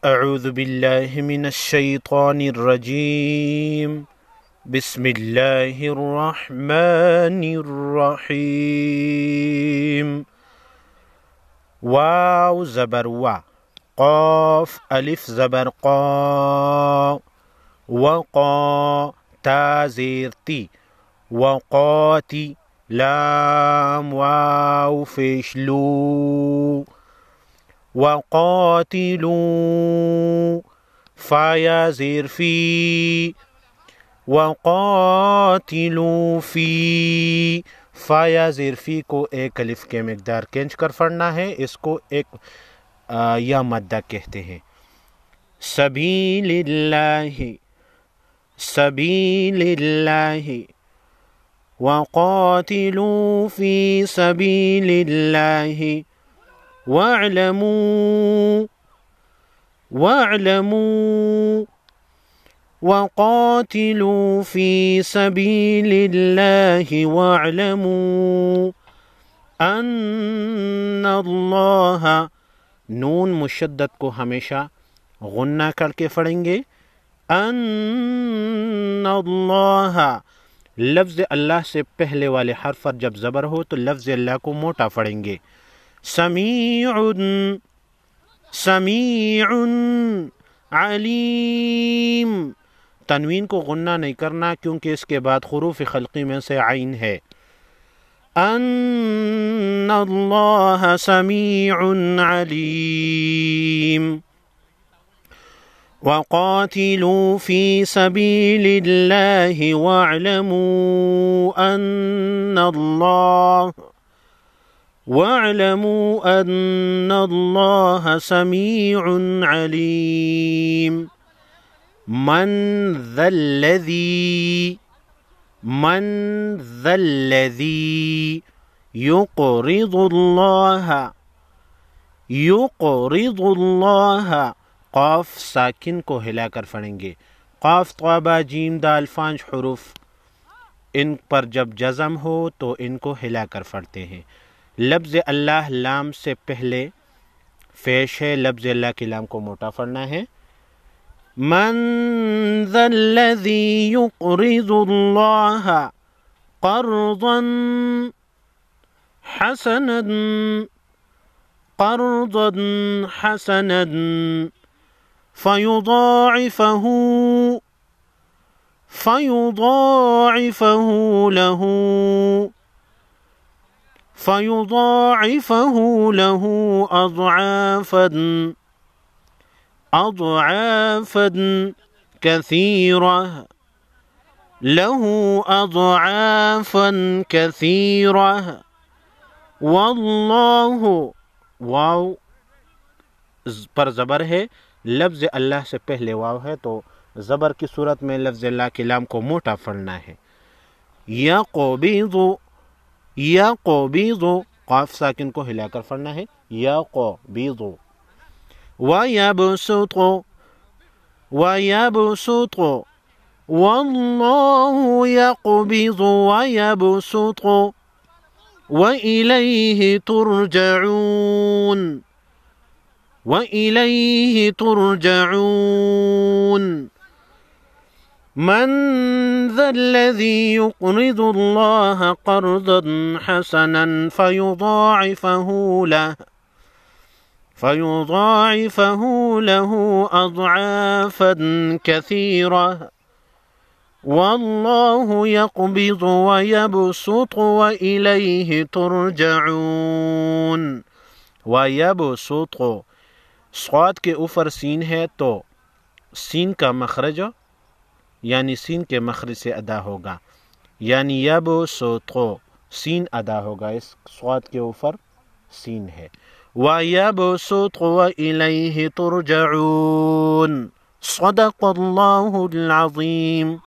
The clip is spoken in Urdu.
اعوذ باللہ من الشیطان الرجیم بسم اللہ الرحمن الرحیم واو زبر وا، قاف الف زبر قا، وقا تا زیر تی، وقاتی لام واو فیش لو، وقاتلوا فایا زیر فی، وقاتلوا فی، فایا زیر فی کو ایک الف کے مقدار کھینچ کر پڑھنا ہے، اس کو ایک یا مدہ کہتے ہیں۔ سبیل اللہ، سبیل اللہ، وقاتلوا فی سبیل اللہ، واعلموا، واعلموا، وقاتلوا فی سبیل اللہ واعلموا ان اللہ، نون مشدد کو ہمیشہ غنہ کر کے پڑھیں گے، ان اللہ، لفظ اللہ سے پہلے والے حرف پر جب زبر ہو تو لفظ اللہ کو موٹا پڑھیں گے۔ سمیع، سمیع علیم، تنوین کو غنہ نہیں کرنا کیونکہ اس کے بعد حروف خلقی میں سے عین ہے۔ ان اللہ سمیع علیم، وقاتلوا فی سبیل اللہ واعلموا ان اللہ، واعلموا ان اللہ سمیع علیم۔ من ذا الذی، من ذا الذی یقرض اللہ، یقرض اللہ، قاف ساکن کو ہلا کر پڑھیں گے۔ قاف طبا جیم دال فانج حروف ان پر جب جزم ہو تو ان کو ہلا کر پڑھتے ہیں۔ لفظ اللہ لام سے پہلے پیش ہے، لفظ اللہ کی لام کو موٹا پڑھنا ہے۔ من ذا الذی یقرض اللہ قرضا حسنا، قرضا حسنا فیضاعفہ، فیضاعفہ له، فيضاعفه له أضعافا، أضعافا كثيرة، له أضعافا كثيرة، والله، واو پر زبر ہے، لفظ اللہ سے پہلے واو ہے تو زبر کی صورت میں لفظ اللہ کی لام کو موٹا پڑھنا ہے۔ یقبض، یقبض، قاف ساکن کو ہلا کر پڑھنا ہے، یقبض، ویبسط، ویبسط، واللہ یقبض ویبسط وإلیہ ترجعون، وإلیہ ترجعون۔ من ذا الذی یقرض اللہ قرضا حسنا فیضاعفہ له، فیضاعفہ له اضعافا کثیرة، واللہ یقبض ویبسط وإلیہ ترجعون۔ ویبسط، صاد کے اوپر سین ہے تو سین کا مخرج یعنی سین کے مخرج سے ادا ہوگا، یعنی یبسط، سین ادا ہوگا، اس صاد کے اوپر سین ہے۔ وَيَبْسُطُ وَإِلَيْهِ تُرْجَعُونَ۔ صدق اللہ العظیم۔